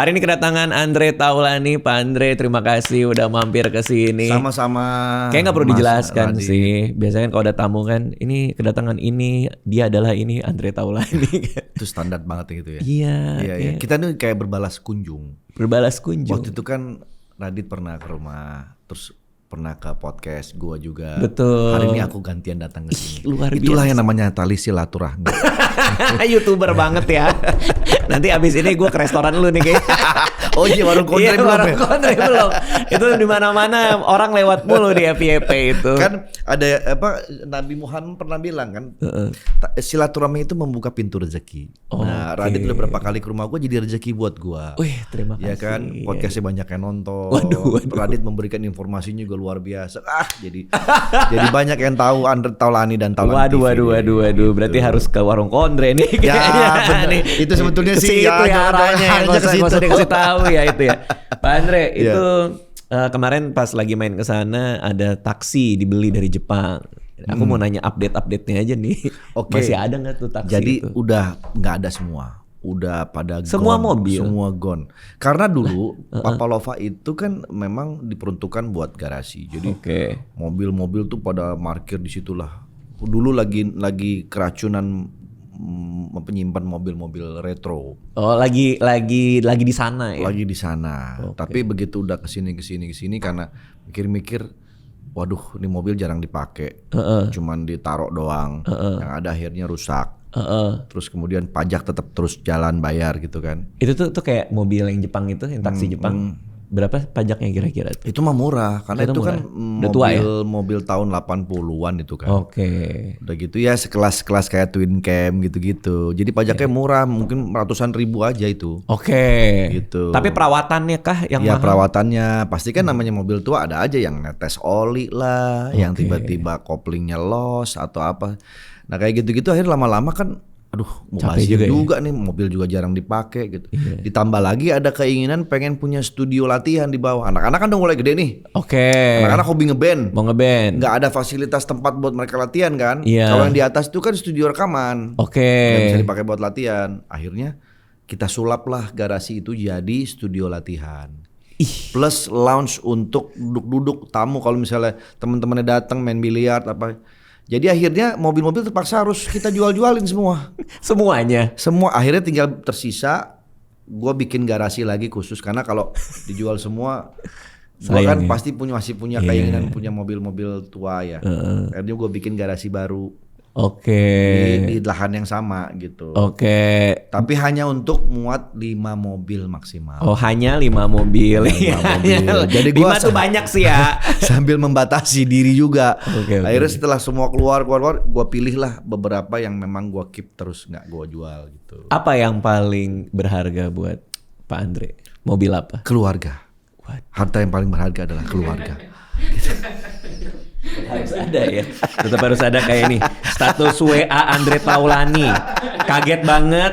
Hari ini kedatangan Andre Taulany. Pak Andre, terima kasih udah mampir ke sini. Sama-sama. Kayak nggak perlu Mas dijelaskan Radit. sih. Biasanya kan kalau ada tamu kan, ini kedatangan ini, dia adalah ini Andre Taulany. Itu standar banget gitu ya. Iya. Iya. Kita nih kayak berbalas kunjung. Berbalas kunjung. Waktu itu kan Radit pernah ke rumah, terus pernah ke podcast gua juga. Betul. Hari ini aku gantian datang ke sini. Luar Itulah biasa. yang namanya tali silaturahmi. YouTuber banget ya. Nanti abis ini gue ke restoran lu nih kayaknya. Oh iya, warung kondre Iya, belum warung ya? kondre belum. Itu di mana-mana orang lewat mulu di FYP itu. Kan ada apa, Nabi Muhammad pernah bilang kan, silaturahmi itu membuka pintu rezeki. Nah, Oke. Radit udah berapa kali ke rumah gua jadi rezeki buat gua. Wih, terima kasih. Ya kan, podcastnya banyak yang nonton. Waduh. Radit memberikan informasinya juga luar biasa. Jadi banyak yang tahu Andre Taulany dan Taulany Waduh. Berarti harus ke warung kondre nih. Ya, kayaknya bener. nih. Itu sebetulnya Ke sih, situ ya, ya jangan- arahnya. jangan Nggak ke usah situ. dikasih tahu ya itu ya. Pak Andre, Iya. itu kemarin pas lagi main ke sana ada taksi dibeli dari Jepang. Aku mau nanya update-update-nya aja nih. Oke. Masih ada nggak tuh taksi Jadi itu? udah nggak ada semua. Udah pada Semua gone, mobil? Semua gone. Karena dulu Papalova itu kan memang diperuntukkan buat garasi. Jadi Oke. mobil-mobil tuh pada parkir di situlah. Dulu lagi keracunan penyimpan mobil-mobil retro. Oh, lagi di sana ya. Lagi di sana. Tapi begitu udah kesini karena mikir-mikir, waduh, ini mobil jarang dipakai, cuman ditaruh doang. Yang ada akhirnya rusak. Terus kemudian pajak tetap terus jalan bayar gitu kan. Itu tuh kayak mobil yang Jepang itu, yang taksi Jepang. Berapa pajaknya kira-kira? Itu mah murah karena Itu itu murah. kan Udah tua ya? mobil tahun 80-an itu kan. Oke. Udah gitu ya sekelas kayak Twin Cam gitu-gitu. Jadi pajaknya murah, mungkin ratusan ribu aja itu. Oke. Gitu. Tapi perawatannya kah yang Ya mahal? perawatannya pasti kan namanya mobil tua ada aja yang netes oli lah, yang Oke. tiba-tiba koplingnya los atau apa. Nah kayak gitu-gitu akhirnya lama-lama kan, aduh mau Capek bazir juga ya? nih, mobil juga jarang dipakai gitu. Iya. Ditambah lagi ada keinginan pengen punya studio latihan di bawah. Anak-anak kan udah mulai gede nih. Oke. Anak-anak hobi ngeband. Mau ngeband. Nggak ada fasilitas tempat buat mereka latihan kan. Iya. Kalau yang di atas itu kan studio rekaman. Oke. Nggak bisa dipakai buat latihan. Akhirnya kita sulap lah garasi itu jadi studio latihan. Plus lounge untuk duduk-duduk tamu kalau misalnya teman-temannya datang main biliar apa. Jadi akhirnya mobil-mobil terpaksa harus kita jual-jualin semua. Semuanya. Semua akhirnya tinggal tersisa. Gue bikin garasi lagi khusus karena kalau dijual semua, gue Sayang kan ya. pasti masih punya keinginan punya mobil-mobil tua ya. Akhirnya gue bikin garasi baru Oke. di lahan yang sama gitu. Oke. Tapi hanya untuk muat 5 mobil maksimal. Oh, hanya 5 mobil. Hanya 5 mobil. Hanya- Jadi gua 5 tuh banyak sih ya. Sambil membatasi diri juga. Oke. Akhirnya setelah semua keluar, gue pilih lah beberapa yang memang gue keep terus nggak gue jual gitu. Apa yang paling berharga buat Pak Andre? Mobil apa? Keluarga. What? Harta yang paling berharga adalah keluarga. Harus ada ya. Tetap harus ada kayak ini. Status WA Andre Taulany. Kaget banget.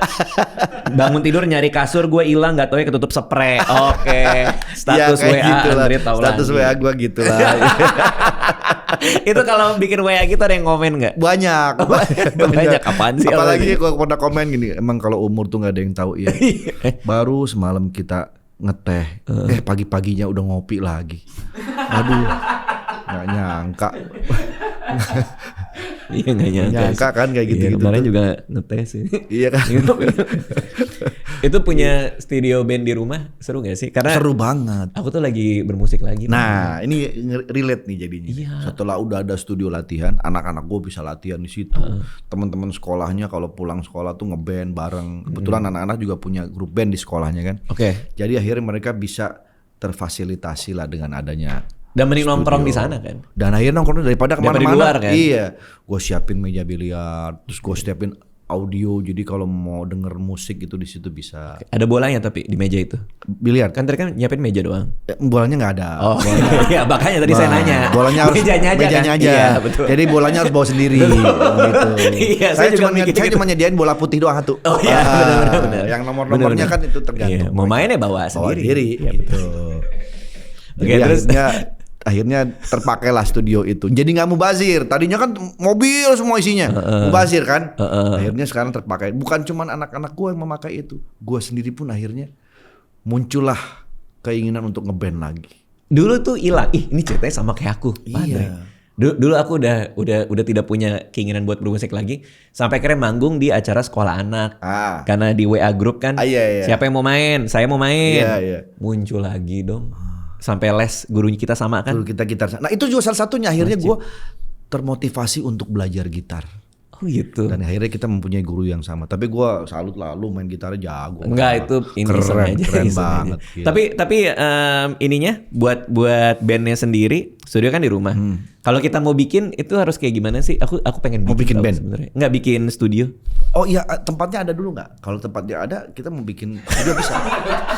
Bangun tidur nyari kasur, gue hilang nggak tahu ya ketutup spray. Oke. Status Ya, kayak WA gitu lah. Andre Taulany. Status WA gue gitu lah. Itu kalau bikin WA kita ada yang komen nggak? Banyak. Banyak. Apaan sih? Apalagi kalau pernah komen gini, emang kalau umur tuh nggak ada yang tahu ya. Baru semalam kita ngeteh, pagi-paginya udah ngopi lagi. Aduh, nggak nyangka. Iya nggak nyangka. Nyangka kan kayak gitu-gitu Iya, kemarin tuh. juga ngetes sih. Iya kan? Itu punya studio band di rumah seru gak sih? Karena Seru banget. aku tuh lagi bermusik lagi. Nah, ini relate nih jadinya. Iya. Setelah udah ada studio latihan, anak-anak gue bisa latihan di situ. Teman-teman sekolahnya kalau pulang sekolah tuh ngeband bareng. Kebetulan anak-anak juga punya grup band di sekolahnya kan. Oke. Jadi akhirnya mereka bisa terfasilitasi lah dengan adanya. Dan mending nongkrong studio. di sana kan. Dan akhirnya nongkrong daripada Daripada di kemana-mana. luar kan? Iya, gue siapin meja biliar, terus gue siapin audio. Jadi kalau mau denger musik itu di situ bisa. Ada bolanya tapi di meja itu. Biliar Kan tadi kan nyiapin meja doang. bolanya nggak ada. Oh iya makanya tadi saya nanya. Bolanya harus mejanya aja. mejanya kan? aja. Iya, betul. Jadi bolanya harus bawa sendiri gitu. Iya, saya saya juga cuma mikir saya gitu. cuma nyediain bola putih doang satu. Oh iya, benar. Yang nomor-nomornya kan itu tergantung. Iya, mau mainnya bawa Bawa sendiri. sendiri Iya, gitu. Oke, Jadi terus? akhirnya terpakailah studio itu. Jadi nggak mubazir. Tadinya kan mobil semua isinya. Mubazir kan. Akhirnya sekarang terpakai. Bukan cuma anak-anak gue yang memakai itu. Gue sendiri pun akhirnya muncullah keinginan untuk ngeband lagi. Dulu tuh hilang. Ini ceritanya sama kayak aku. Iya. Dulu aku udah tidak punya keinginan buat bermusik lagi sampai akhirnya manggung di acara sekolah anak. Karena di WA grup kan Iya. siapa yang mau main, saya mau main. Iya. Muncul lagi dong. Sampai les gurunya kita sama kan. Guru kita gitar. Nah itu juga salah satunya akhirnya gue termotivasi untuk belajar gitar. Oh gitu. Dan akhirnya kita mempunyai guru yang sama. Tapi gue salut lah, lu main gitarnya jago. Enggak, itu ini keren banget. Gitu. Tapi ininya buat bandnya sendiri, studio kan di rumah. Kalau kita mau bikin itu harus kayak gimana sih? Aku pengen bikin band sebenarnya. Enggak bikin studio. Oh iya, tempatnya ada dulu nggak? Kalau tempatnya ada, kita mau bikin studio bisa.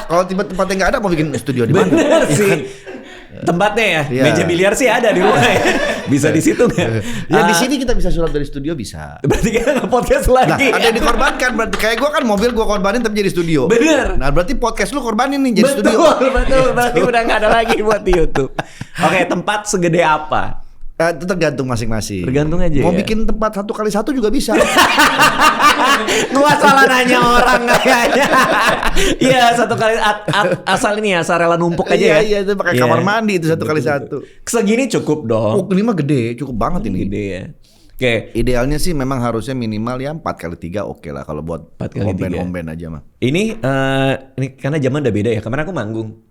Kalau tempatnya nggak ada, mau bikin studio di mana? Bener sih. Tempatnya ya, meja biliar sih ada di rumah ya. Bisa di situ nggak? Ya di sini kita bisa sulap dari studio bisa. Berarti kita nggak podcast lagi. Nah, ada yang dikorbankan. Berarti kayak gue kan mobil gue korbanin tapi jadi studio. Bener. Nah berarti podcast lu korbanin nih jadi studio. Betul. Berarti udah nggak ada lagi buat di YouTube. Oke, tempat segede apa? Itu tergantung masing-masing. Tergantung aja. Mau ya? bikin tempat 1x1 juga bisa. Gua salah nanya orang kayaknya. Iya, 1x asal ini ya, asal rela numpuk aja ya. Iya, itu pakai kamar mandi itu 1x1. Segini cukup dong. Ini mah gede, cukup banget ini. Gede ya. Oke. Idealnya sih memang harusnya minimal ya 4x3 oke lah kalau buat 4x3. home band aja mah. Ini karena zaman udah beda ya. Kemarin aku manggung.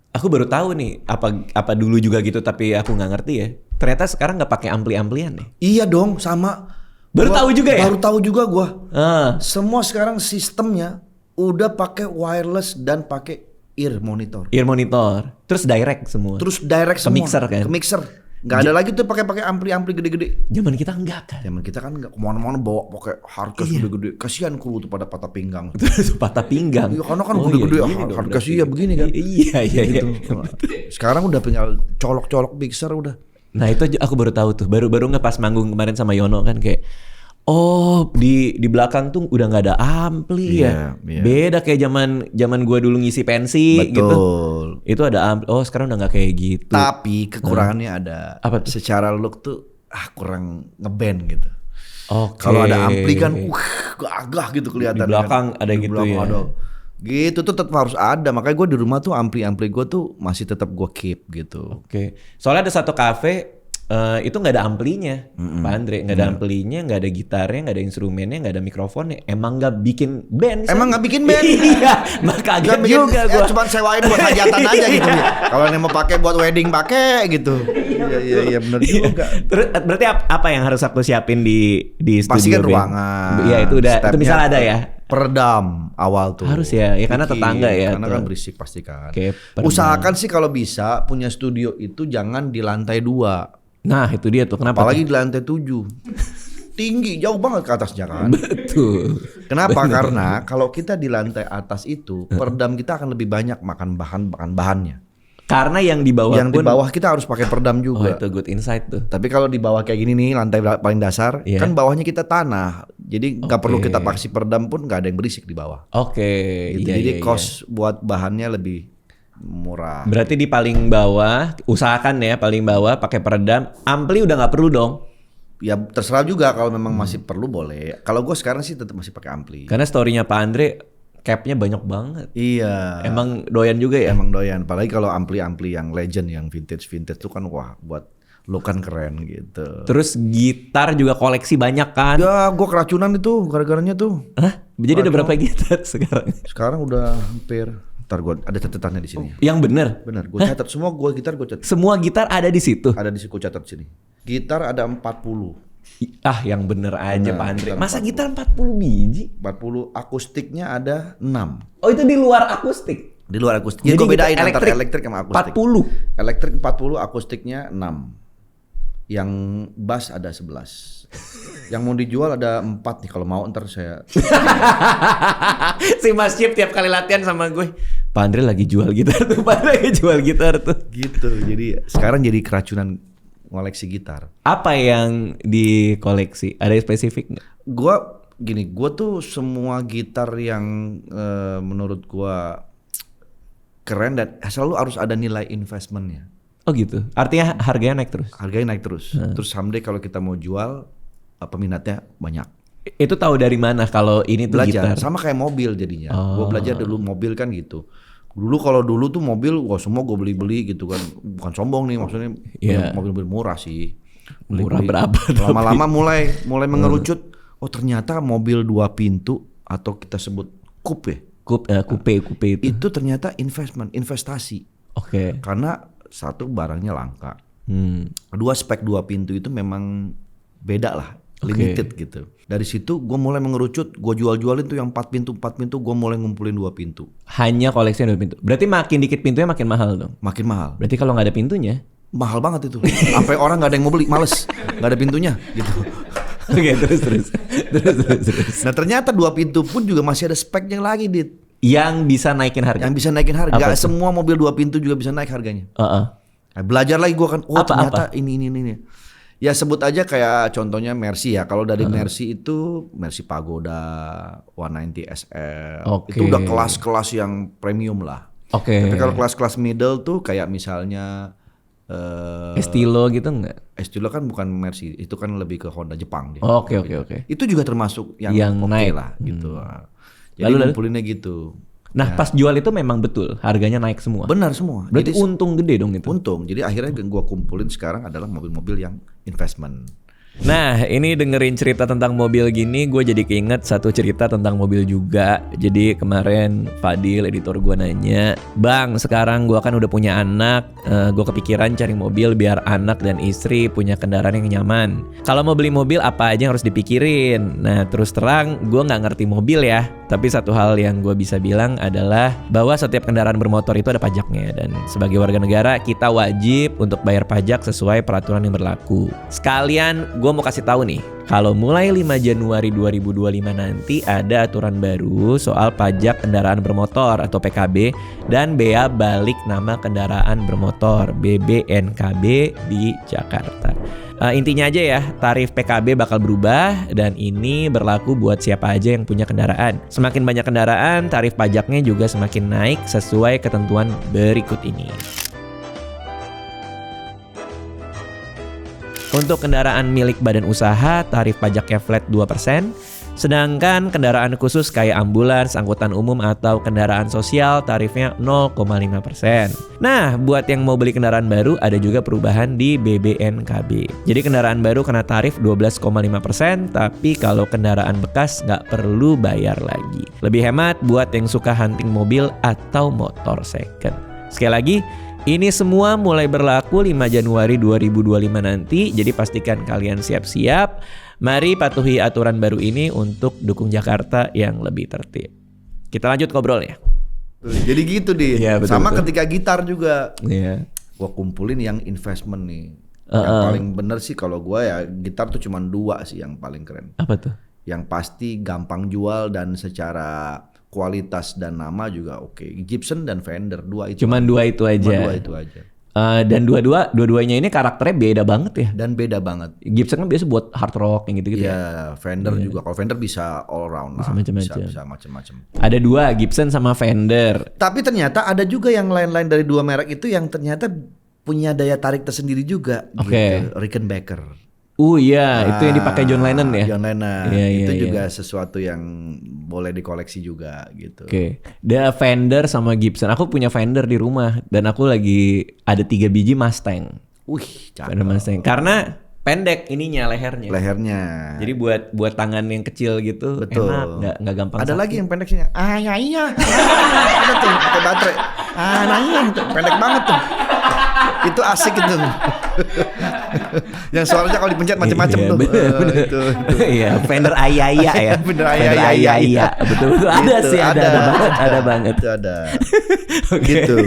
Aku baru tahu nih apa dulu juga gitu tapi aku nggak ngerti ya. Ternyata sekarang nggak pakai ampli-amplian nih. Iya dong, sama. Baru tahu juga ya? Baru tahu juga gua. Semua sekarang sistemnya udah pakai wireless dan pakai ear monitor. Ear monitor. Terus direct semua. Ke mixer kan? Ke mixer. Nggak ada lagi tuh pakai ampli gede-gede. Zaman kita enggak kan? Zaman kita kan nggak kemana-mana bawa pakai hardcase gede-gede. Kasihan kru tuh pada patah pinggang. Patah pinggang. Iya karena kan gede-gede hardcase ya begini kan. Iya. Gitu. Sekarang udah tinggal colok-colok mixer udah. Nah itu aku baru tahu tuh. Baru nggak pas manggung kemarin sama Yono kan kayak di belakang tuh udah nggak ada ampli ya. Beda kayak zaman gua dulu ngisi pensi. Betul. Gitu. Itu ada ampli. Oh sekarang udah nggak kayak gitu. Tapi kekurangannya ada. Apa tuh? Secara look tuh kurang ngeband gitu. Oke. Kalau ada ampli kan gagah gitu kelihatan. Di belakang kan. Ada di gitu belakang ya. Ada. Gitu tuh tetap harus ada. Makanya gue di rumah tuh ampli gue tuh masih tetap gue keep gitu. Oke. Soalnya ada satu kafe itu nggak ada amplinya, Pak Andre, nggak ada amplinya, nggak ada gitarnya, nggak ada instrumennya, nggak ada mikrofonnya. Emang nggak bikin band? Emang nggak bikin band? Iya, maka kaget juga gue. Cuma sewain buat hajatan aja gitu. Kalau yang mau pakai buat wedding pakai gitu. Iya benar juga. Terus berarti apa yang harus aku siapin di studio? Pasti kan band? ruangan. Iya itu udah. Itu misal ada ya. Peredam awal tuh. Harus ya karena tetangga ya. Karena kan berisik pasti kan. Oke, usahakan sih kalau bisa punya studio itu jangan di lantai 2. Nah itu dia tuh kenapa? Apalagi di lantai 7. Tinggi jauh banget ke atasnya kan. Betul. Kenapa? Karena kalau kita di lantai atas itu peredam kita akan lebih banyak makan bahannya. Karena yang di bawah di bawah kita harus pakai peredam juga. Oh itu good insight tuh. Tapi kalau di bawah kayak gini nih lantai paling dasar kan bawahnya kita tanah. Jadi nggak perlu kita pakai peredam pun nggak ada yang berisik di bawah. Oke. Gitu. Jadi cost buat bahannya lebih murah. Berarti di paling bawah usahakan ya paling bawah pakai peredam. Ampli udah nggak perlu dong. Ya terserah juga kalau memang masih perlu boleh. Kalau gue sekarang sih tetap masih pakai ampli. Karena storynya Pak Andre capnya banyak banget. Iya. Emang doyan juga ya? Emang doyan. Apalagi kalau ampli-ampli yang legend, yang vintage tuh kan wah buat lo kan keren gitu. Terus gitar juga koleksi banyak kan? Ya gue keracunan itu gara-garanya tuh. Hah? Jadi ada berapa gitar sekarang? Sekarang udah hampir. Ntar gue ada catatannya di sini. Yang bener? Bener. Gue catat semua gitar gue catat. Semua gitar ada di situ? Ada di situ gue catat sini. Gitar ada 40. Yang bener aja Pak Andre. Masa gitar 40 biji? 40 akustiknya ada 6. Oh itu di luar akustik? Di luar akustik. Jadi gue bedain antara elektrik sama akustik. 40? Elektrik 40, akustiknya 6. Yang bass ada 11. Yang mau dijual ada 4 nih. Kalau mau ntar saya. Si Mas Chip tiap kali latihan sama gue, Pak Andre lagi jual gitar tuh. Pak Andre lagi jual gitar tuh. Gitu. Jadi sekarang jadi keracunan ngoleksi gitar. Apa yang dikoleksi? Ada yang spesifik nggak? Gue tuh semua gitar yang menurut gue keren dan selalu harus ada nilai investmentnya. Oh gitu. Artinya harganya naik terus? Harganya naik terus. Terus someday kalau kita mau jual, peminatnya banyak. Itu tahu dari mana kalau ini tuh belajar. Gitar? Sama kayak mobil jadinya. Gue belajar dulu mobil kan gitu. Kalau dulu tuh mobil wah semua gue beli gitu kan. Bukan sombong nih maksudnya mobil-mobil murah sih. Murah berapa? Lama-lama mulai mengerucut. Oh ternyata mobil 2 pintu atau kita sebut coupe ya. Coupe Itu ternyata investasi. Oke. Karena satu barangnya langka. Kedua spek 2 pintu itu memang beda lah. Limited gitu. Dari situ gue mulai mengerucut, gue jual-jualin tuh yang 4 pintu, gue mulai ngumpulin 2 pintu. Hanya koleksinya 2 pintu. Berarti makin dikit pintunya makin mahal dong? Makin mahal. Berarti kalau nggak ada pintunya? Mahal banget itu. Sampai orang nggak ada yang mau beli, males. Nggak ada pintunya gitu. Oke, terus. Nah ternyata 2 pintu pun juga masih ada speknya lagi, Dit. Yang bisa naikin harga? Yang bisa naikin harga. Apa Gak semua mobil 2 pintu juga bisa naik harganya. Nah, belajar lagi gue kan, ternyata ini. Ya sebut aja kayak contohnya Mercy ya. Kalau dari Mercy itu Mercy Pagoda 190 SL. Itu udah kelas-kelas yang premium lah. Tapi kalau kelas-kelas middle tuh kayak misalnya Estilo gitu enggak? Estilo kan bukan Mercy, itu kan lebih ke Honda Jepang dia. Oke. Itu juga termasuk yang naik lah gitu. Jadi ngumpulinnya gitu. Nah pas jual itu memang betul harganya naik semua. Benar semua. Berarti jadi, untung gede dong itu. Untung. Jadi akhirnya gue kumpulin sekarang adalah mobil-mobil yang investment. Nah ini dengerin cerita tentang mobil gini, gue jadi keinget satu cerita tentang mobil juga. Jadi kemarin Fadil editor gue nanya, Bang sekarang gue kan udah punya anak, gue kepikiran cari mobil biar anak dan istri punya kendaraan yang nyaman. Kalau mau beli mobil apa aja yang harus dipikirin? Nah terus terang gue gak ngerti mobil ya. Tapi satu hal yang gue bisa bilang adalah bahwa setiap kendaraan bermotor itu ada pajaknya. Dan sebagai warga negara kita wajib untuk bayar pajak sesuai peraturan yang berlaku. Sekalian gue mau kasih tahu nih, kalau mulai 5 Januari 2025 nanti ada aturan baru soal pajak kendaraan bermotor atau PKB dan bea balik nama kendaraan bermotor BBNKB di Jakarta. Intinya aja ya, tarif PKB bakal berubah dan ini berlaku buat siapa aja yang punya kendaraan. Semakin banyak kendaraan, tarif pajaknya juga semakin naik sesuai ketentuan berikut ini. Untuk kendaraan milik badan usaha, tarif pajaknya flat 2%. Sedangkan kendaraan khusus kayak ambulans, angkutan umum, atau kendaraan sosial tarifnya 0,5%. Nah, buat yang mau beli kendaraan baru ada juga perubahan di BBNKB. Jadi kendaraan baru kena tarif 12,5%, tapi kalau kendaraan bekas nggak perlu bayar lagi. Lebih hemat buat yang suka hunting mobil atau motor second. Sekali lagi, ini semua mulai berlaku 5 Januari 2025 nanti, jadi pastikan kalian siap-siap. Mari patuhi aturan baru ini untuk dukung Jakarta yang lebih tertib. Kita lanjut ngobrol ya. Jadi gitu deh. Ya, sama ketika gitar juga. Iya. Gua kumpulin yang investment nih. Yang paling bener sih kalau gua ya gitar tuh cuma 2 sih yang paling keren. Apa tuh? Yang pasti gampang jual dan secara kualitas dan nama juga oke. Gibson dan Fender 2 itu. Cuman 2 itu aja. Cuma 2 itu aja. Dan dua-duanya ini karakternya beda banget ya. Dan beda banget. Gibson kan biasa buat hard rock yang gitu-gitu ya. Fender juga. Kalau Fender bisa all round lah. Bisa macam-macam. Ada 2, Gibson sama Fender. Tapi ternyata ada juga yang lain-lain dari 2 merek itu yang ternyata punya daya tarik tersendiri juga. Gitu. Rickenbacker. Iya, itu yang dipakai John Lennon ya. John Lennon. Itu juga sesuatu yang boleh dikoleksi juga gitu. Oke. Dia Fender sama Gibson. Aku punya Fender di rumah dan aku lagi ada 3 biji Mustang. Cakep. Fender Mustang. Karena pendek ininya lehernya. Jadi buat tangan yang kecil gitu. Betul. Enak, nggak gampang. Ada sakit. lagi yang pendeknya. Iya. Ada tuh pakai baterai. Iya, pendek banget tuh. Itu asik itu. Yang suaranya kalau dipencet macam-macam tuh. Bener. Itu. Iya, Fender Ayaya ya. Fender Ayaya. Betul. Ada banget. Itu ada. Okay. Gitu.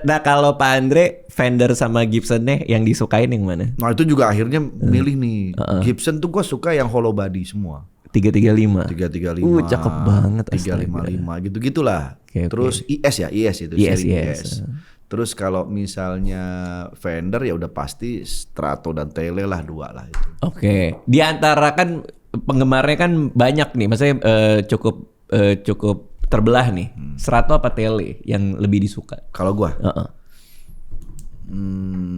Nah kalau Pak Andre, Fender sama Gibson nih yang disukain yang mana? Nah itu juga akhirnya milih nih. Gibson tuh gue suka yang hollow body semua. 335. Cakep banget. 355 gitu-gitulah. Okay. Terus IS itu seri IS. Terus kalau misalnya Fender ya udah pasti Strato dan Tele lah 2 lah itu. Oke. Di antara kan penggemarnya kan banyak nih, maksudnya cukup terbelah nih. Strato apa Tele yang lebih disuka? Kalau gua?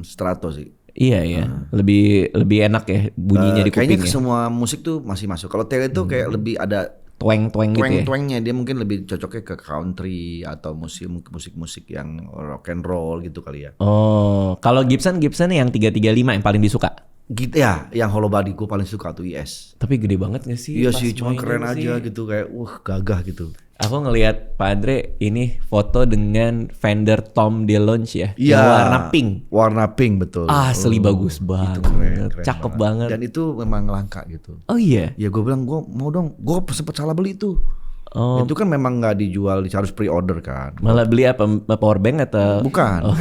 Strato sih. Iya. Lebih enak ya bunyinya di kuping. Kayaknya ke semua musik tuh masih masuk. Kalau Tele tuh kayak lebih ada twang-twang gitu ya. Twang-twangnya dia mungkin lebih cocoknya ke country atau musik-musik yang rock and roll gitu kali ya. Oh, kalau Gibson yang 335 yang paling disuka. Gitu ya, yang hollow body gue paling suka tuh IS. Tapi gede banget gak sih? Iya pas sih, cuma mainin keren sih? aja gitu kayak gagah gitu. Aku ngelihat Pak Andre ini foto dengan Fender Tom DeLonge ya. Iya. Yang warna pink. Warna pink betul. Asli bagus banget. Keren Cakep banget. Dan itu memang langka gitu. Oh iya. Ya gue bilang gue mau dong, gue sempet salah beli itu. Oh, Itu kan memang nggak dijual, harus pre-order kan. malah beli apa? Power bank atau? Bukan. Oh.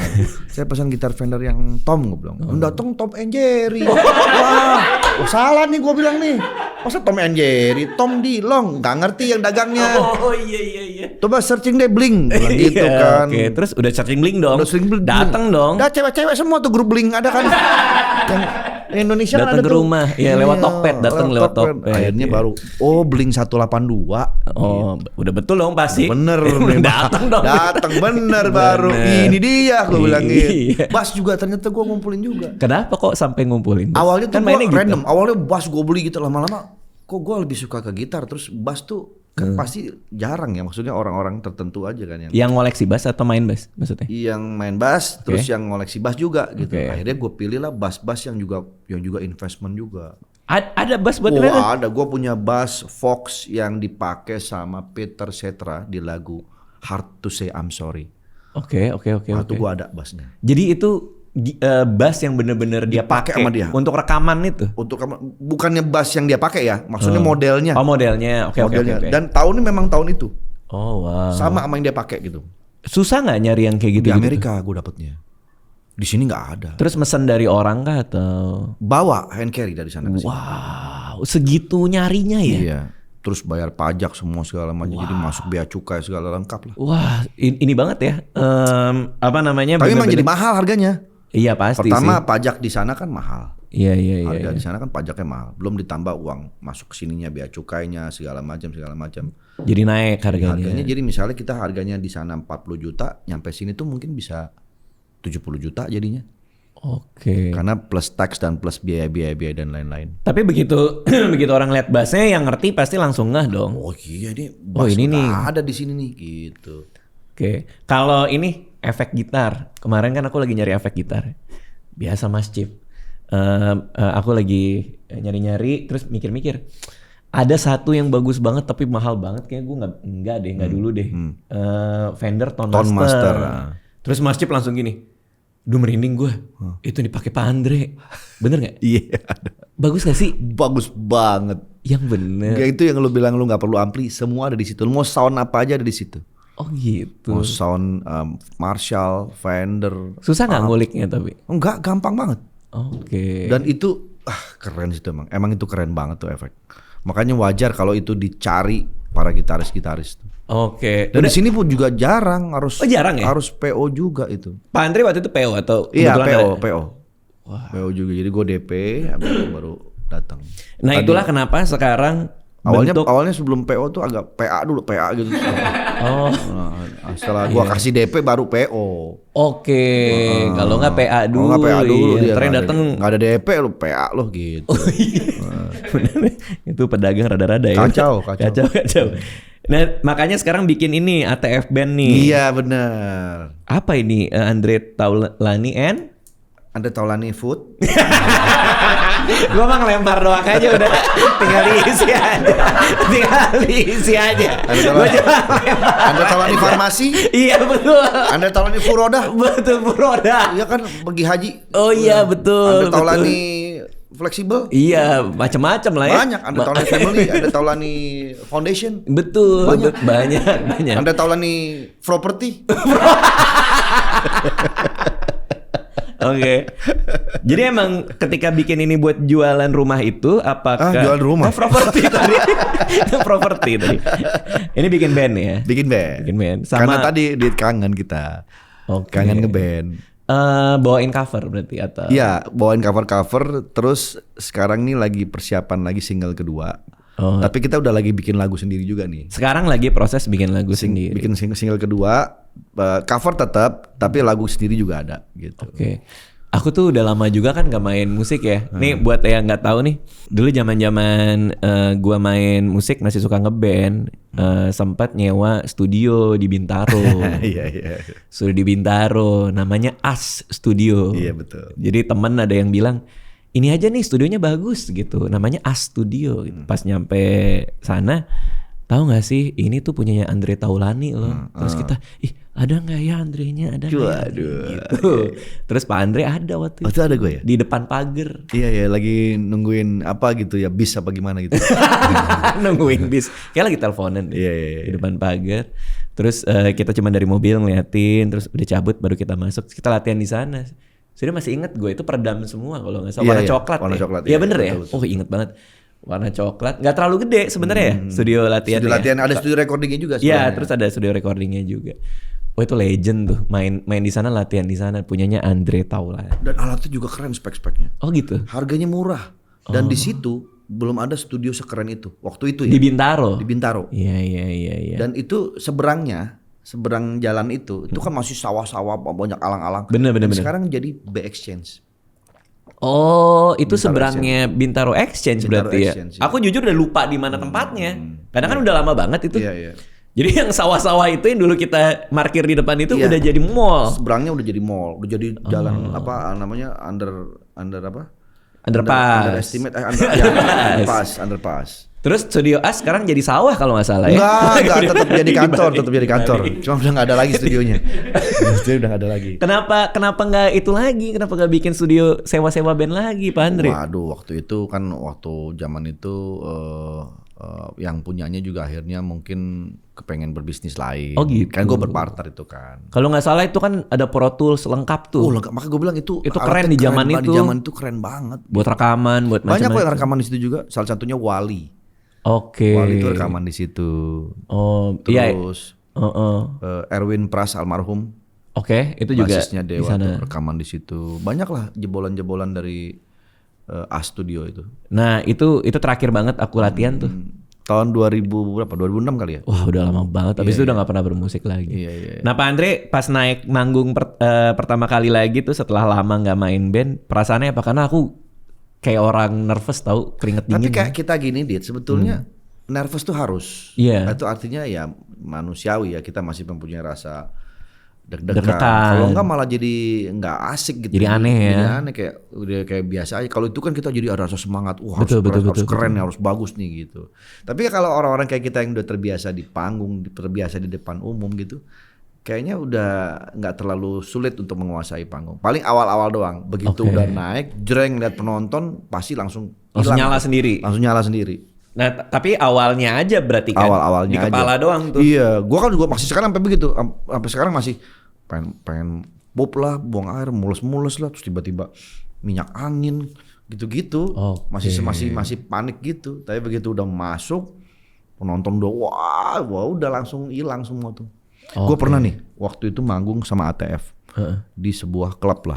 Saya pesan gitar Fender yang Tom, gue bilang. Datang Tom and Jerry. Wah, salah nih gue bilang nih. Masa Tom and Jerry, Tom DeLonge, nggak ngerti yang dagangnya. Oh iya. Coba searching deh Blink, bilang gitu Iya, kan. Oke, terus udah searching Blink dong. Udah sering beli. Datang dong. Dah cewek-cewek semua tuh grup Blink ada kan. Yang Indonesia kan Datang ada ke tuh. rumah. Ya, lewat Tokped, datang lewat Tokped. Akhirnya Iya. baru Blink 182. Oh, udah betul dong pasti. Bener Datang dong. Datang bener baru. Bener. Ini dia gue bilangin. Iya. Bass juga ternyata gue ngumpulin juga. Kenapa kok sampai ngumpulin? Awalnya tuh kan gue mainnya gitu. random. Awalnya bass gue beli gitu, lama-lama kok gue lebih suka ke gitar. Terus bass tuh kan pasti jarang ya, maksudnya orang-orang tertentu aja kan Yang ngoleksi bass atau main bass maksudnya? yang main bass, terus yang ngoleksi bass juga gitu. Oke. Akhirnya gue pilih lah bass-bass yang juga investment juga. Ada bass buat Oh mainan? ada, gue punya bass Fox yang dipakai sama Peter Cetera di lagu Hard to Say I'm Sorry. Oke. Nah, itu gue ada bassnya. Jadi itu bass yang bener-bener dia Dipakai pakai sama dia. untuk rekaman itu. Untuk bukannya bass yang dia pakai ya, maksudnya modelnya. Oh modelnya, oke. Modelnya. Dan tahunnya memang tahun itu. Oh wow. Sama yang dia pakai gitu. Susah nggak nyari yang kayak gitu? Di Amerika gue dapetnya. Di sini nggak ada. Terus mesen dari orang kah atau? Bawa hand carry dari sana ke sini. Wow, segitu nyarinya ya? Iya. Terus bayar pajak semua segala macam. Jadi masuk bea cukai segala lengkap lah. Wah, ini banget ya. Apa namanya? Tapi memang bener-bener- jadi mahal harganya. Iya pasti Pertama sih. pajak di sana kan mahal. Iya. Harga di sana kan pajaknya mahal. Belum ditambah uang masuk ke sininya, bea cukainya segala macam. Jadi naik harganya. Harganya jadi misalnya kita harganya di sana 40 juta, nyampe sini tuh mungkin bisa 70 juta jadinya. Oke. Karena plus tax dan plus biaya-biaya dan lain-lain. Tapi begitu begitu orang lihat bassnya yang ngerti pasti langsung ngeh dong. Oh iya nih, Oh, ini nggak nih. ada di sini nih gitu. Oke. Kalau ini efek gitar. Kemarin kan aku lagi nyari efek gitar. Biasa Mas Cip. Aku lagi nyari-nyari terus mikir-mikir. Ada satu yang bagus banget tapi mahal banget, kayak gue nggak dulu deh. Fender Tone Tone Master. Master, ah. Terus Mas Cip langsung gini, duh merinding gue. Itu dipakai Pak Andre. Bener nggak? Iya, Bagus gak sih? bagus banget. Yang bener. Kayak itu yang lu bilang lu nggak perlu ampli, semua ada di situ. Lu mau sound apa aja ada di situ. Oh gitu. Mau sound Marshall, Fender. Susah nggak nguliknya tapi? Enggak, gampang banget. Oke. Dan itu keren sih itu emang. Emang itu keren banget tuh efek. Makanya wajar kalau itu dicari para gitaris-gitaris tuh. Oke. Dan di sini pun juga jarang, harus Oh, jarang ya? harus PO juga itu. Pak Andre waktu itu PO atau Iya, kebetulan PO. ada? PO juga. Jadi gue DP, habis itu baru datang. Nah itulah kenapa sekarang Awalnya sebelum PO tuh agak PA dulu, PA gitu. Oh, Nah, setelah gua kasih DP baru PO. oke. Kalau nggak PA Kalau dulu, nggak PA dulu iya. dia Ntar yang nggak dateng. nggak ada DP lu PA lo gitu. Bener. Itu pedagang rada-rada ya. Kacau. Nah makanya sekarang bikin ini ATF Band nih. Iya benar. Apa ini Andre Taulani and? Anda Taulani Food. Gua mah ngelempar doang aja udah. Tinggal diisi aja. Gua cuma lempar. Anda Taulani Farmasi. Iya betul. Anda Taulani Furoda. Betul Furoda. Iya kan pergi haji. Oh iya betul. Anda Taulani Fleksibel. Iya macam-macam lah ya. Banyak. Anda Taulani Family. Anda Taulani Foundation. Betul. Banyak. Banyak. Anda Taulani Property. Oke. Jadi emang ketika bikin ini buat jualan rumah itu apakah jualan rumah. Properti tadi. Properti tadi. Ini bikin band ya. Bikin band. Bikin band. Karena tadi di kangen kita. Oke. Kangen ngeband. Bawain cover berarti atau? Iya, bawain cover-cover. Terus sekarang nih lagi persiapan lagi single kedua. Oh. Tapi kita udah lagi bikin lagu sendiri juga nih. Sekarang lagi proses bikin lagu sendiri. Bikin single kedua, cover tetap, tapi lagu sendiri juga ada gitu. Oke. Aku tuh udah lama juga kan gak main musik ya. Nih buat yang nggak tahu nih, dulu zaman gua main musik masih suka ngeband, sempat nyewa studio di Bintaro. Iya. Studio di Bintaro, namanya As Studio. Iya betul. Jadi temen ada yang bilang, ini aja nih studionya bagus gitu, namanya As Studio. Gitu. Pas nyampe sana, tahu nggak sih ini tuh punyanya Andre Taulani loh. Terus kita, ih ada nggak ya Andrenya? Ada nggak? Waduh. Gitu. Terus Pak Andre ada waktu Oh, itu ada gue ya? di depan pagar. Iya lagi nungguin apa gitu ya, bis apa gimana gitu. Nungguin bis. Kayak lagi teleponan deh. Iya. Di depan pagar. Terus kita cuma dari mobil ngeliatin, terus udah cabut baru kita masuk. Terus kita latihan di sana. Sudah masih inget gue itu peredam semua kalau nggak salah. Warna coklat. Warna ya? coklat. Iya bener ya? Betul. Oh inget banget. Warna coklat. Nggak terlalu gede sebenarnya ya studio latihan. Studio latihan ada studio recordingnya juga Iya, sebenarnya. terus ada studio recordingnya juga. Oh itu legend tuh, main di sana, latihan di sana, punyanya Andre Taulani. Dan alatnya juga keren spek-speknya. Oh gitu. Harganya murah. Dan di situ belum ada studio sekeren itu. Waktu itu ya. Di Bintaro. Di Bintaro. Iya. Dan itu seberang jalan itu kan masih sawah-sawah banyak alang-alang. Bener. Sekarang jadi B-Exchange. Oh, itu Bintaro seberangnya Bintaro Exchange Bintaro berarti Exchange, ya. Aku jujur udah lupa di mana tempatnya. Karena kan udah lama banget itu. Iya. Jadi yang sawah-sawah itu yang dulu kita parkir di depan itu Iya. udah jadi mall. Seberangnya udah jadi mall, udah jadi jalan apa namanya under apa? Underpass. Underpass. Terus Studio As sekarang jadi sawah kalau nggak salah ya. Enggak, tetap jadi kantor, Cuma udah nggak ada lagi studionya. Studio udah nggak ada lagi. Kenapa nggak itu lagi? Kenapa nggak bikin studio sewa-sewa band lagi, Pak Andre? Waduh, waktu zaman itu yang punyanya juga akhirnya mungkin kepengen berbisnis lain. Oh gitu. Kan gue berpartner itu kan. Kalau nggak salah itu kan ada Pro Tools lengkap tuh. Oh, makanya gue bilang itu keren di zaman itu. Di zaman itu keren banget. Buat rekaman, buat Banyak macam-macam. kok yang rekaman di situ juga. Salah satunya Wali. Oke. Wali itu rekaman di situ. Oh, iya. Terus Erwin Erwin Pras almarhum. Oke, itu juga basisnya di Dewa sana. tuh rekaman di situ. Banyak lah jebolan-jebolan dari A Studio itu. Nah, itu terakhir banget aku latihan tuh. Tahun 2000 berapa? 2006 kali ya? Wah, udah lama banget. Habis itu udah nggak pernah bermusik lagi. Iya. Nah, Pak Andre pas naik manggung pertama kali lagi tuh setelah lama nggak main band, perasaannya apa? Karena aku kayak orang nervous tahu, keringet dingin. Tapi kayak kita gini, Dit, sebetulnya nervous tuh harus. Iya. Itu artinya ya manusiawi ya, kita masih mempunyai rasa deg-degan. Deg-degan. Kalau enggak malah jadi enggak asik gitu. Jadi aneh ya. Jadi aneh kayak udah kayak biasa aja. Kalau itu kan kita jadi ada rasa semangat. Wah, Betul, harus keren, harus bagus nih gitu. Tapi kalau orang-orang kayak kita yang udah terbiasa di panggung, terbiasa di depan umum gitu, kayaknya udah nggak terlalu sulit untuk menguasai panggung. Paling awal-awal doang. Begitu udah naik, jreng lihat penonton pasti langsung nyala sendiri. Langsung nyala sendiri. Nah, tapi awalnya aja berarti kan. Awal-awalnya di kepala aja. doang tuh. Iya, gua kan juga masih sekarang sampai begitu. Sampai sekarang masih pengen pop lah, buang air, mules-mules lah, terus tiba-tiba minyak angin gitu-gitu. Oke. Masih panik gitu. Tapi begitu udah masuk, penonton udah wah udah langsung hilang semua tuh. Gue pernah nih waktu itu manggung sama ATF di sebuah klub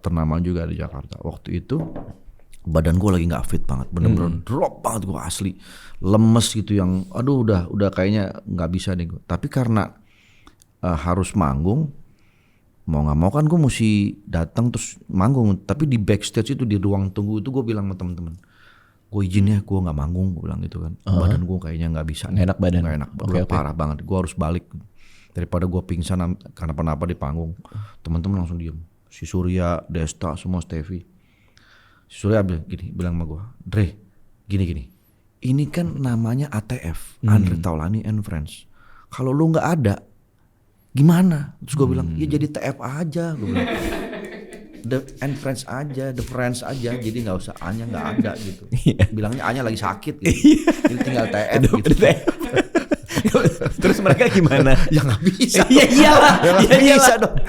ternama juga di Jakarta. Waktu itu badan gue lagi nggak fit banget, bener-bener drop banget gue asli, lemes gitu yang, aduh udah kayaknya nggak bisa nih gue. Tapi karena harus manggung, mau nggak mau kan gue mesti datang terus manggung. Tapi di backstage itu di ruang tunggu itu gue bilang sama temen-temen, gue izin ya gue nggak manggung, gue bilang gitu kan. Badan gue kayaknya nggak bisa, nggak enak badan, nggak enak, udah parah banget. Gue harus balik daripada gue pingsan karena kenapa di panggung. Teman-teman langsung diem, si Surya, Desta, semua Stevie. Surya bilang sama gue, Dre, gini, ini kan namanya ATF, Andre Taulani and Friends. Kalau lu nggak ada, gimana? Terus gue bilang, ya jadi TF aja, gue bilang. The and Friends aja, the Friends aja, jadi nggak usah A-nya nggak ada gitu. Bilangnya A-nya lagi sakit gitu, jadi tinggal TF gitu. Terus mereka gimana? Ya nggak bisa. Iya iyalah. Ya bisa dong.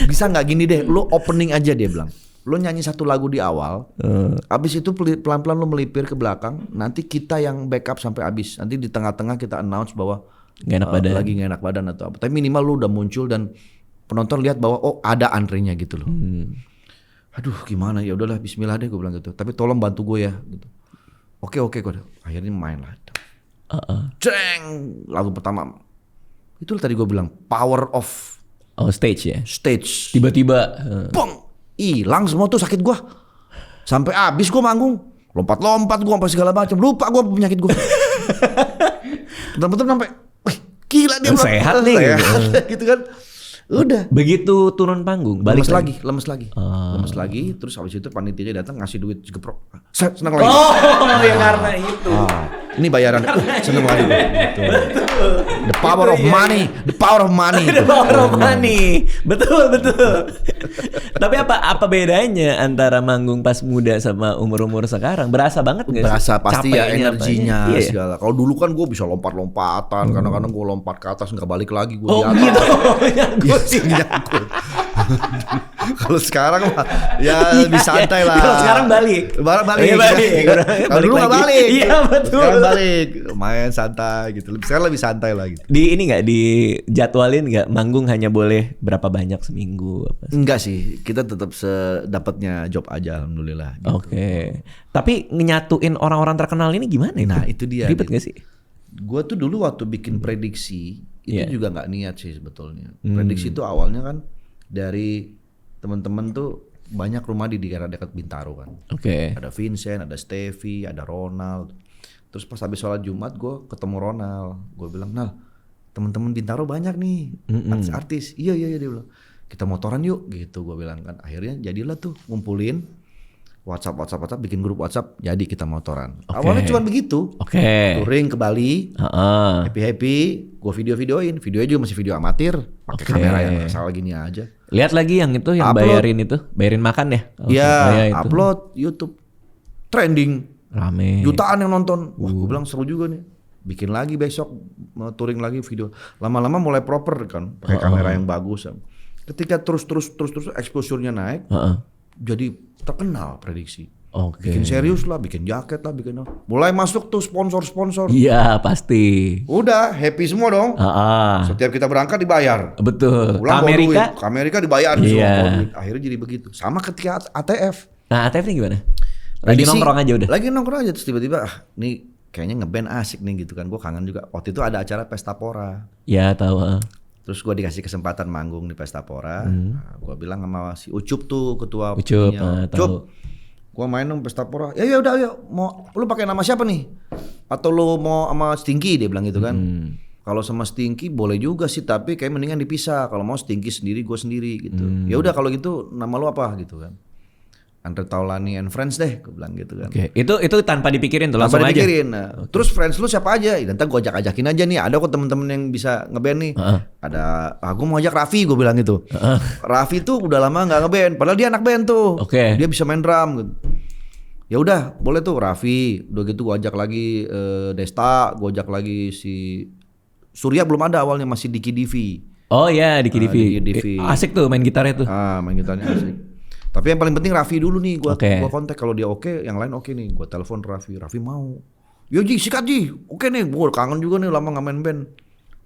Bisa nggak gini deh, lu opening aja dia bilang. Lu nyanyi satu lagu di awal, abis itu pelan-pelan lu melipir ke belakang, nanti kita yang backup sampai abis. Nanti di tengah-tengah kita announce bahwa nggak enak badan. Lagi nggak enak badan atau apa. Tapi minimal lu udah muncul dan penonton lihat bahwa oh ada Andre-nya gitu loh. Aduh gimana ya, udahlah Bismillah deh gue bilang gitu. Tapi tolong bantu gue ya gitu. Oke gue akhirnya main lah. Ceng, lagu pertama. Itu tadi gue bilang power of stage ya. Stage. Tiba-tiba. Bong. hilang semua tuh sakit gua. Sampai habis gua manggung. Lompat-lompat gua sampai segala macam. Lupa gua penyakit gua. Betul-betul sampai wih, gila dia sehat nih gitu kan. Udah. Begitu turun panggung, balik lemes lagi. Terus habis itu panitianya datang ngasih duit geprok. Senang lagi. Oh, ya karena itu. Ini bayaran. Senang lagi. Gitu. The power of money. Betul. Tapi apa bedanya antara manggung pas muda sama umur sekarang? Berasa banget nggak sih? Berasa pasti ya Capeknya energinya apanya? Iya. segala. Kalau dulu kan gue bisa lompat-lompatan, kadang-kadang gue lompat ke atas nggak balik lagi gue Oh di atas. gitu. Nyangkut. Kalau sekarang mah ya lebih santai lah. Kalau sekarang balik. Balik. Kalau dulu nggak balik. Iya betul. Sekarang balik, main santai gitu. Sekarang lebih santai lah gitu. Di ini nggak dijadwalin nggak manggung hanya boleh berapa banyak seminggu? Enggak sih, kita tetap sedapatnya job aja, alhamdulillah. Gitu. Oke. Tapi nyatuin orang-orang terkenal ini gimana? Nah itu dia. Ribet nggak sih? Gue tuh dulu waktu bikin prediksi itu Yeah. juga nggak niat sih sebetulnya. Prediksi itu awalnya kan dari teman-teman tuh banyak rumah di daerah dekat Bintaro kan. Oke. Ada Vincent, ada Stevie, ada Ronald. Terus pas habis sholat Jumat gue ketemu Ronald. Gue bilang, Nal, teman-teman Bintaro banyak nih artis-artis. Iya dia bilang, kita motoran yuk gitu gue bilang kan. Akhirnya jadilah tuh ngumpulin WhatsApp, bikin grup WhatsApp, jadi kita motoran. Okay. Awalnya cuma begitu. Oke. Touring ke Bali, happy, gue videoin. Videonya juga masih video amatir, pakai kamera yang asal gini aja. Lihat lagi yang itu, yang Upload. bayarin makan ya? Iya, itu. upload YouTube, trending, Rame. jutaan yang nonton. Wah, gue bilang seru juga nih. Bikin lagi besok, mau touring lagi video. Lama-lama mulai proper kan, pakai kamera yang bagus. Ketika terus exposure-nya naik, jadi terkenal prediksi. Oke. Bikin serius lah, bikin jaket lah, bikin apa. Mulai masuk tuh sponsor. Iya pasti. Udah happy semua dong. Setiap kita berangkat dibayar. Betul. Pulang ke Amerika dibayar Iya. semua duit. Akhirnya jadi begitu. Sama ketika ATF. Nah ATF ini gimana? Lagi nongkrong aja udah? Lagi nongkrong aja terus tiba-tiba nih kayaknya ngeband asik nih gitu kan. Gue kangen juga. Waktu itu ada acara Pesta Pora. Ya tahu. Terus gue dikasih kesempatan manggung di Pesta Pora. Nah, gue bilang sama si Ucup tuh ketua Ucup, Ucup, gue main dong Pesta Pora. Ya udah ayo. Mau lu pakai nama siapa nih? Atau lu mau sama Stinky, dia bilang gitu kan. Kalau sama Stinky boleh juga sih, tapi kayak mendingan dipisah. Kalau mau Stinky sendiri, gue sendiri gitu. Ya udah kalau gitu nama lu apa gitu kan? Andre Taulani and Friends deh, gue bilang gitu kan. Oke. Itu tanpa dipikirin tuh, langsung Tanpa aja. dipikirin. Nah, terus friends lu siapa aja? Ya, ntar gue ajakin aja nih. Ada kok temen-temen yang bisa ngeband nih. Ada, aku mau ajak Raffi, gue bilang gitu. Raffi tuh udah lama nggak ngeband, padahal dia anak band tuh. Oke. Dia bisa main drum. Gitu. Ya udah, boleh tuh Raffi. Udah gitu gue ajak lagi Desta, gue ajak lagi si Surya belum ada awalnya, masih Diki Divi. Oh ya, Diki Diki Divi. Divi. Asik tuh main gitarnya tuh. Main gitarnya asik. Tapi yang paling penting Raffi dulu nih, gua kontak. Kalau dia oke, yang lain oke nih, gua telepon Raffi mau. Yo Ji, sikat Ji, oke nih, gua kangen juga nih lama nggak main band.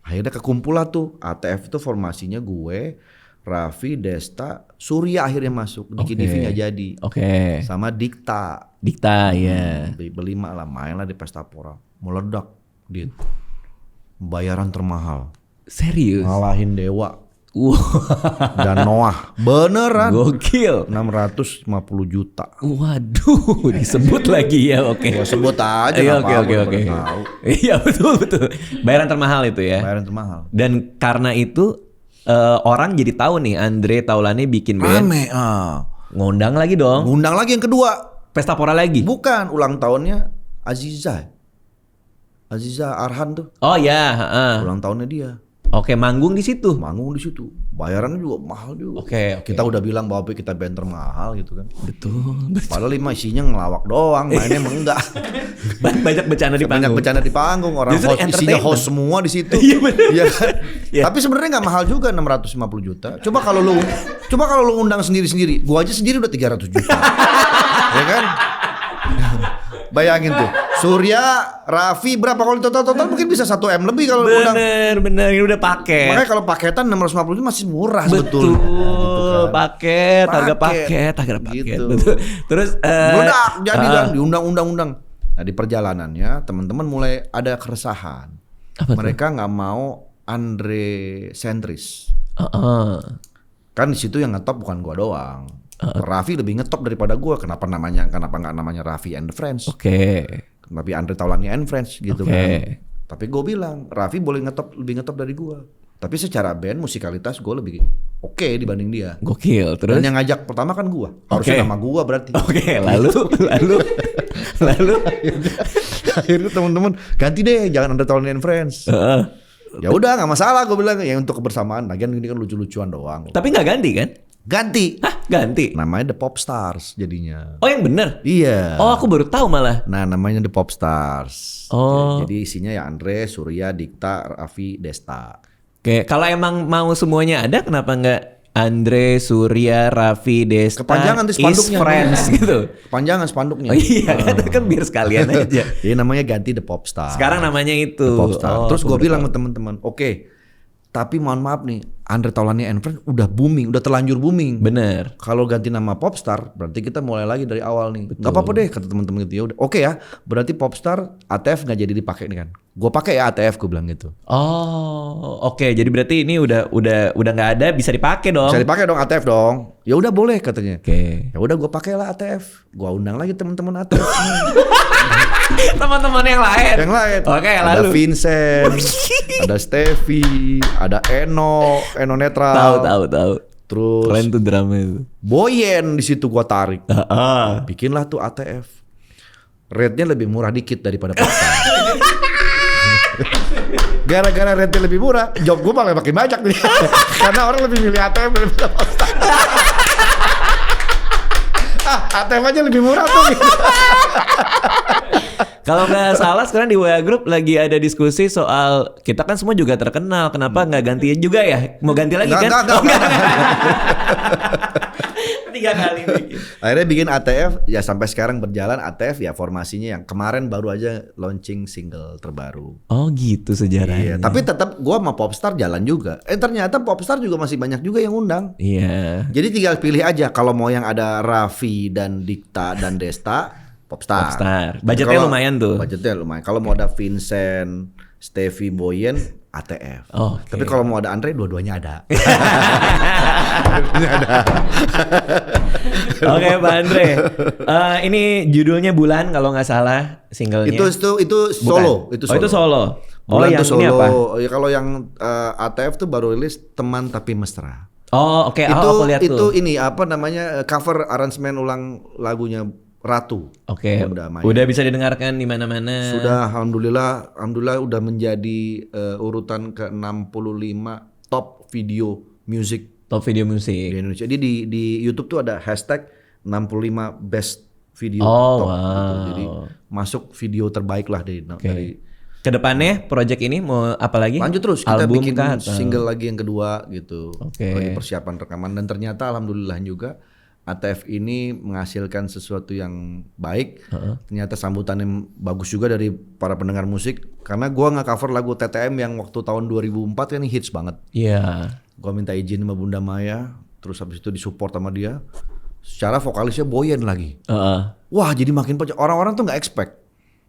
Akhirnya kekumpul lah tuh, ATF itu formasinya gue, Raffi, Desta, Surya akhirnya masuk, Diki Divi nggak jadi. Oke. Sama Dikta, ya. berlima lah, main lah di Pesta Pora, meledak, dit, bayaran termahal, Serius? ngalahin Dewa. Dan Noah beneran Gokil 650 juta. Waduh disebut lagi ya. Oke. Gua sebut aja. Iya, oke. Iya betul bayaran termahal itu ya. Bayaran termahal. Dan karena itu orang jadi tahu nih Andre Taulani bikin band. Rame. Ngundang lagi dong. Ngundang lagi yang kedua. Pesta Pora lagi. Bukan, ulang tahunnya Aziza Arhan tuh. Oh ya. Ulang tahunnya dia. Oke, manggung di situ. Bayarannya juga mahal juga. Oke. Kita udah bilang bahwa kita band termahal gitu kan. Betul. Padahal isinya ngelawak doang, mainnya emang enggak. Banyak bercanda di panggung. Banyak bercanda di panggung, orang Justru host isinya host semua di situ. Iya benar. Iya kan? Tapi sebenarnya nggak mahal juga 650 juta. Coba kalau lu undang sendiri-sendiri, gua aja sendiri udah 300 juta. Ya kan? Bayangin tuh, Surya, Raffi berapa kalau total mungkin bisa 1 M lebih kalau undang. Bener ini udah paket. Makanya kalau paketan 650 itu masih murah betul. sebetulnya. Gitu kan. Harga paket. Gitu. Betul. Terus meledak jadi kan diundang. Nah di perjalanannya teman-teman mulai ada keresahan. Mereka nggak mau Andre sentris. Kan di situ yang ngetop bukan gua doang. Raffi lebih ngetop daripada gue. Kenapa nggak namanya Raffi and the Friends? Oke. Tapi Andre Taulany and Friends gitu Oke. kan. Tapi gue bilang Raffi boleh lebih ngetop dari gue. Tapi secara band musikalitas gue lebih oke dibanding dia. Gokil. Terus? Dan yang ngajak pertama kan gue. Harusnya nama gue berarti. Oke, lalu Akhirnya teman-teman ganti deh, jangan Andre Taulany and Friends. Ya udah nggak masalah gue bilang, ya untuk kebersamaan. Lagian ini kan lucu-lucuan doang. Tapi nggak ganti kan? Ganti. Hah, ganti? Namanya The Pop Stars jadinya. Oh, yang bener? Iya. Oh, aku baru tahu malah. Nah, namanya The Pop Stars. Oh. Jadi isinya ya Andre, Surya, Dikta, Raffi, Desta. Oke, kalau emang mau semuanya ada, kenapa nggak Andre, Surya, Raffi, Desta, Kepanjangan tuh is spanduknya. friends gitu? Kepanjangan spanduknya. Oh iya, kan biar sekalian aja. Jadi namanya ganti The Pop Stars. Sekarang namanya itu. The Pop Stars. Oh, Terus aku gue baru bilang tahu. ke teman-teman, oke, tapi mohon maaf nih, Andre Taulany and Friends udah booming, udah terlanjur booming. Bener. Kalau ganti nama Popstar, berarti kita mulai lagi dari awal nih. Gak apa-apa deh, kata teman-teman gitu. Ya udah, oke ya. Berarti Popstar ATF nggak jadi dipakai nih kan? Gue pakai ya ATF, gue bilang gitu. Oh, oke. Jadi berarti ini udah nggak ada, bisa dipakai dong. Bisa dipakai dong ATF dong. Ya udah boleh katanya. Oke. Ya udah gue pakai lah ATF. Gue undang lagi teman-teman ATF. Teman-teman yang lain. Yang lain. Oke, ada lalu. Vincent, ada Steffi, ada Eno Netral. Tahu. Terus Keren tuh drama itu. Boyen di situ gua tarik. Ah. Bikinlah tuh ATF. Rate-nya lebih murah dikit daripada Popstar. Gara-gara rate-nya lebih murah, job gua malah makin banyak nih. Karena orang lebih milih ATF daripada Popstar. ATF aja lebih murah tuh. Kalau nggak salah sekarang di WA Group lagi ada diskusi soal kita kan semua juga terkenal, kenapa nggak ganti juga ya? Mau ganti lagi kan? Enggak. 3 kali bikin. Akhirnya bikin ATF, ya sampai sekarang berjalan ATF ya formasinya yang kemarin baru aja launching single terbaru. Oh gitu sejarahnya. Iya, tapi tetap gua sama Popstar jalan juga. Ternyata Popstar juga masih banyak juga yang undang. Iya. Jadi tinggal pilih aja kalau mau yang ada Raffi dan Dikta dan Desta, Popstar. Popstar. Budgetnya Kalau- lumayan tuh. Budgetnya lumayan. Kalau mau ada Vincent, Steffi, Boyen, ATF. Oh, oke. Tapi kalau mau ada Andre, dua-duanya ada. Oke Pak Andre. Ini judulnya Bulan kalau nggak salah singlenya. itu solo, Bukan. itu Oh itu solo. Oh Bulan yang tuh ini solo. apa? Ya kalau yang ATF tuh baru rilis Teman Tapi Mesra. Oh oke. Itu Aku lihat tuh. ini apa namanya cover aransemen ulang lagunya Ratu. Oke. Bunda Maya. Udah bisa didengarkan di mana-mana. Sudah alhamdulillah udah menjadi urutan ke-65 top video music Top video di musik. Indonesia. Jadi di YouTube tuh ada hashtag 65 best video Oh, top wow. gitu. Jadi masuk video terbaik lah dari Kedepannya project ini mau apa lagi? lanjut terus kita Album bikin kah, atau- single lagi yang kedua gitu. Oke. Lagi persiapan rekaman dan ternyata alhamdulillah juga ATF ini menghasilkan sesuatu yang baik. Ternyata sambutannya bagus juga dari para pendengar musik karena gua nge-cover lagu TTM yang waktu tahun 2004 kan hits banget. Iya. Gua minta izin sama Bunda Maya, terus habis itu disupport sama dia. Secara vokalisnya Boyen lagi. Heeh. Wah, jadi makin pecah. Orang-orang tuh nggak expect.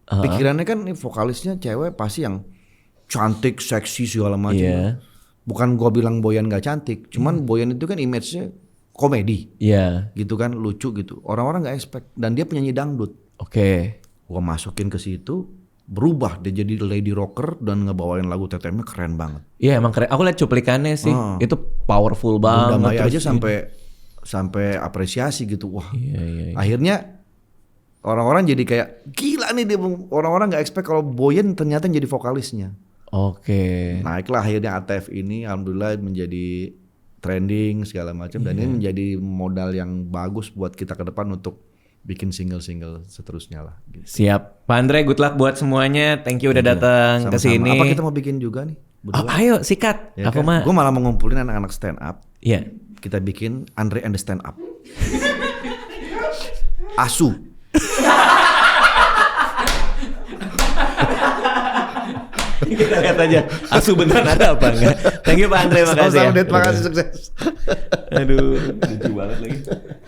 Pikirannya kan nih vokalisnya cewek pasti yang cantik, seksi segala macam. Iya. Bukan gua bilang Boyen nggak cantik, cuman Boyen itu kan image-nya komedi, Iya. gitu kan, lucu gitu. Orang-orang nggak expect dan dia penyanyi dangdut. Oke. Gua masukin ke situ, berubah dia jadi lady rocker dan ngebawain lagu TTM-nya keren banget. Iya emang keren. Aku lihat cuplikannya sih. Itu powerful Bunda banget. Maya terus aja sampai apresiasi gitu. Wah. Iya. Akhirnya orang-orang jadi kayak gila nih dia, orang-orang nggak expect kalau Boyen ternyata jadi vokalisnya. Oke. Naiklah akhirnya ATF ini alhamdulillah menjadi trending segala macam dan ini menjadi modal yang bagus buat kita ke depan untuk bikin single-single seterusnya lah gitu. Siap. Pak Andre, good luck buat semuanya. Thank you udah datang ke Sama-sama. sini. Apa kita mau bikin juga nih? Oh, ayo sikat. Ya Aku kan? mah. Gue malah mau ngumpulin anak-anak stand up. Iya. Kita bikin Andre and the Stand Up. Asu. Kita lihat aja. Asu beneran ada apa enggak? Thank you Pak Andre, makasih ya. Sama-sama, Det. Makasih, sukses. Aduh, lucu banget lagi.